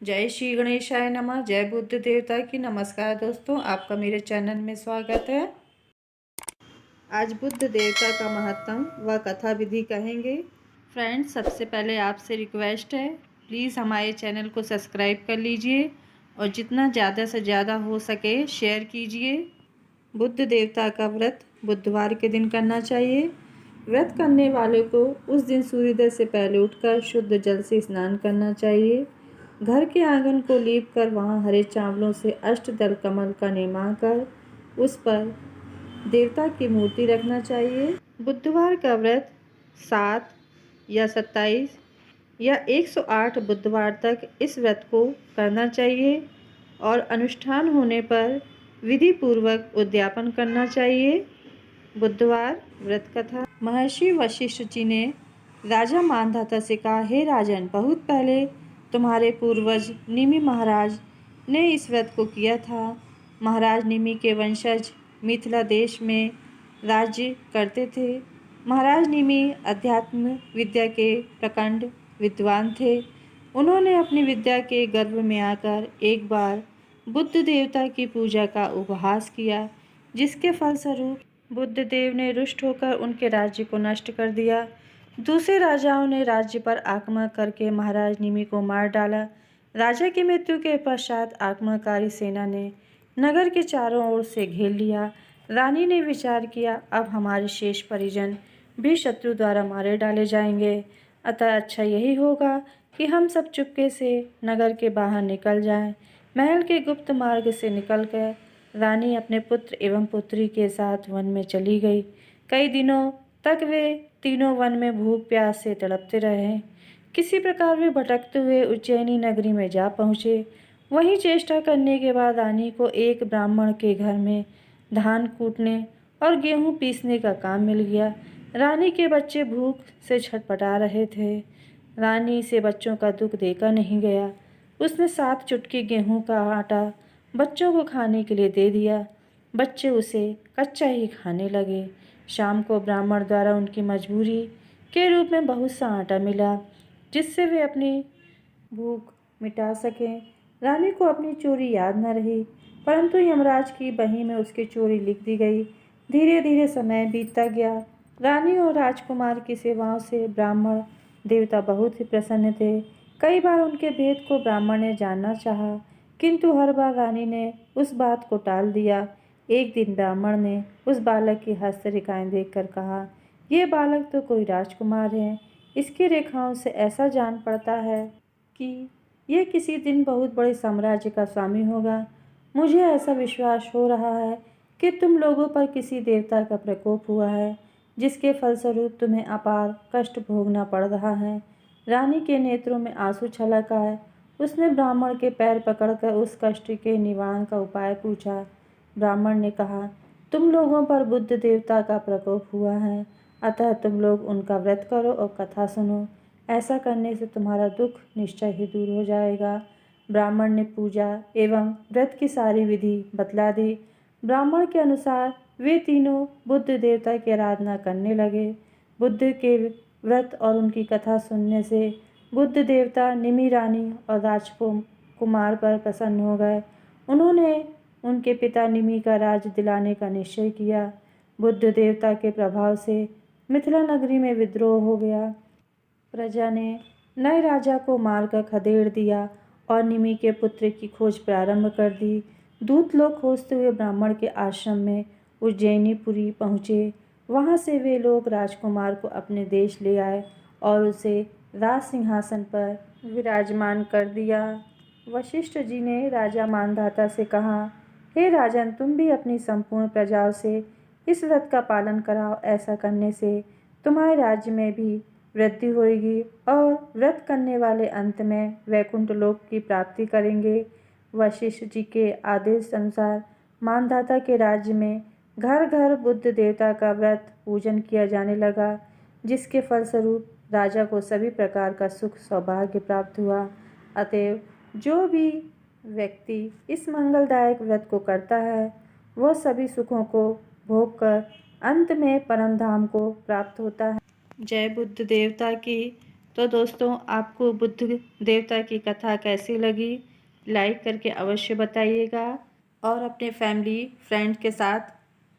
जय श्री गणेशाय नमः। जय बुद्ध देवता की। नमस्कार दोस्तों, आपका मेरे चैनल में स्वागत है। आज बुद्ध देवता का महत्व व कथा विधि कहेंगे। फ्रेंड्स, सबसे पहले आपसे रिक्वेस्ट है, प्लीज़ हमारे चैनल को सब्सक्राइब कर लीजिए और जितना ज़्यादा से ज़्यादा हो सके शेयर कीजिए। बुद्ध देवता का व्रत बुधवार के दिन करना चाहिए। व्रत करने वाले को उस दिन सूर्योदय से पहले उठकर शुद्ध जल से स्नान करना चाहिए। घर के आंगन को लीप कर वहाँ हरे चावलों से अष्टदल कमल का निर्माण कर उस पर देवता की मूर्ति रखना चाहिए। बुधवार का व्रत 7 या 27 या 108 बुधवार तक इस व्रत को करना चाहिए और अनुष्ठान होने पर विधि पूर्वक उद्यापन करना चाहिए। बुधवार व्रत कथा। महर्षि वशिष्ठ जी ने राजा मानधाता से कहा, हे राजन, बहुत पहले तुम्हारे पूर्वज निमि महाराज ने इस व्रत को किया था। महाराज निमि के वंशज मिथिला देश में राज्य करते थे। महाराज निमि अध्यात्म विद्या के प्रकांड विद्वान थे। उन्होंने अपनी विद्या के गर्भ में आकर एक बार बुद्ध देवता की पूजा का उपहास किया, जिसके फलस्वरूप बुद्ध देव ने रुष्ट होकर उनके राज्य को नष्ट कर दिया। दूसरे राजाओं ने राज्य पर आक्रमण करके महाराज निमि को मार डाला। राजा की मृत्यु के पश्चात आक्रमणकारी सेना ने नगर के चारों ओर से घेर लिया। रानी ने विचार किया, अब हमारे शेष परिजन भी शत्रु द्वारा मारे डाले जाएंगे, अतः अच्छा यही होगा कि हम सब चुपके से नगर के बाहर निकल जाएं। महल के गुप्त मार्ग से निकलकर रानी अपने पुत्र एवं पुत्री के साथ वन में चली गई। कई दिनों तक वे तीनों वन में भूख प्यास से तड़पते रहे। किसी प्रकार वे भटकते हुए उज्जैनी नगरी में जा पहुँचे। वहीं चेष्टा करने के बाद रानी को एक ब्राह्मण के घर में धान कूटने और गेहूं पीसने का काम मिल गया। रानी के बच्चे भूख से छटपटा रहे थे। रानी से बच्चों का दुख देखा नहीं गया। उसने 7 चुटकी गेहूं का आटा बच्चों को खाने के लिए दे दिया। बच्चे उसे कच्चा ही खाने लगे। शाम को ब्राह्मण द्वारा उनकी मजबूरी के रूप में बहुत सा आटा मिला, जिससे वे अपनी भूख मिटा सकें। रानी को अपनी चोरी याद न रही, परंतु यमराज की बही में उसकी चोरी लिख दी गई। धीरे धीरे समय बीतता गया। रानी और राजकुमार की सेवाओं से ब्राह्मण देवता बहुत ही प्रसन्न थे। कई बार उनके भेद को ब्राह्मण ने जानना चाहा, किंतु हर बार रानी ने उस बात को टाल दिया। एक दिन ब्राह्मण ने उस बालक की हस्तरेखाएं देखकर कहा, यह बालक तो कोई राजकुमार है। इसकी रेखाओं से ऐसा जान पड़ता है कि यह किसी दिन बहुत बड़े साम्राज्य का स्वामी होगा। मुझे ऐसा विश्वास हो रहा है कि तुम लोगों पर किसी देवता का प्रकोप हुआ है, जिसके फलस्वरूप तुम्हें अपार कष्ट भोगना पड़ रहा है। रानी के नेत्रों में आंसू छलक आए। उसने ब्राह्मण के पैर पकड़कर उस कष्ट के निवारण का उपाय पूछा। ब्राह्मण ने कहा, तुम लोगों पर बुद्ध देवता का प्रकोप हुआ है, अतः तुम लोग उनका व्रत करो और कथा सुनो। ऐसा करने से तुम्हारा दुख निश्चय ही दूर हो जाएगा। ब्राह्मण ने पूजा एवं व्रत की सारी विधि बतला दी। ब्राह्मण के अनुसार वे तीनों बुद्ध देवता की आराधना करने लगे। बुद्ध के व्रत और उनकी कथा सुनने से बुद्ध देवता निमि रानी और राजकुमार पर प्रसन्न हो गए। उन्होंने उनके पिता निमि का राज दिलाने का निश्चय किया। बुद्ध देवता के प्रभाव से मिथिला नगरी में विद्रोह हो गया। प्रजा ने नए राजा को मारकर खदेड़ दिया और निमि के पुत्र की खोज प्रारंभ कर दी। दूत लोग खोजते हुए ब्राह्मण के आश्रम में उज्जैनीपुरी पहुँचे। वहाँ से वे लोग राजकुमार को अपने देश ले आए और उसे राज सिंहासन पर विराजमान कर दिया। वशिष्ठ जी ने राजा मानधाता से कहा, हे राजन, तुम भी अपनी संपूर्ण प्रजाओं से इस व्रत का पालन कराओ। ऐसा करने से तुम्हारे राज्य में भी वृद्धि होगी और व्रत करने वाले अंत में वैकुंठ लोक की प्राप्ति करेंगे। वशिष्ठ जी के आदेश अनुसार मानधाता के राज्य में घर घर बुद्ध देवता का व्रत पूजन किया जाने लगा, जिसके फलस्वरूप राजा को सभी प्रकार का सुख सौभाग्य प्राप्त हुआ। अतएव जो भी व्यक्ति इस मंगलदायक व्रत को करता है, वह सभी सुखों को भोग कर अंत में परम धाम को प्राप्त होता है। जय बुद्ध देवता की। तो दोस्तों, आपको बुद्ध देवता की कथा कैसी लगी, लाइक करके अवश्य बताइएगा और अपने फैमिली फ्रेंड के साथ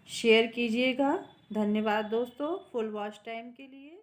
शेयर कीजिएगा। धन्यवाद दोस्तों फुल वॉच टाइम के लिए।